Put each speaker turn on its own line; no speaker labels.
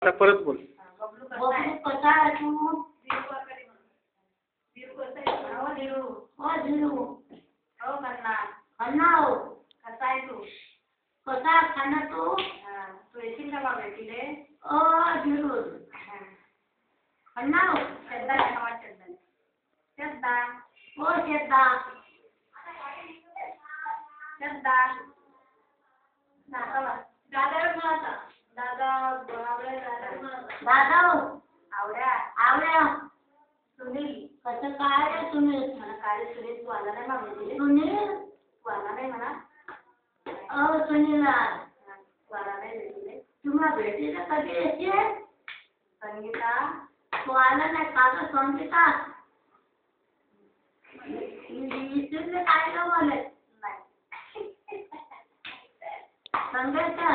आता परत बोल.
बबलू कसा आहे तू? अन्ना हो कसा आहे तू? कसा खाना तू? तू येशील का बाबा भेटीले? जरूर. अन्ना हो श्रद्धा काय श्रद्धा? श्रद्धा हो श्रद्धा. श्रद्धा दादा दादा दादा हो आवड्या आवड्या. सुनील कसं काय रे सुनील? मला काय सुनील तू आला नाही मागे. सुनील तू आला नाही म्हणा. सुनील तू आला नाही भेटीले. तुम्हाला भेटीला कधी येते? संगीता तू आला नाही का ग संगीता? विसरले काय ग मला? नाही संगीता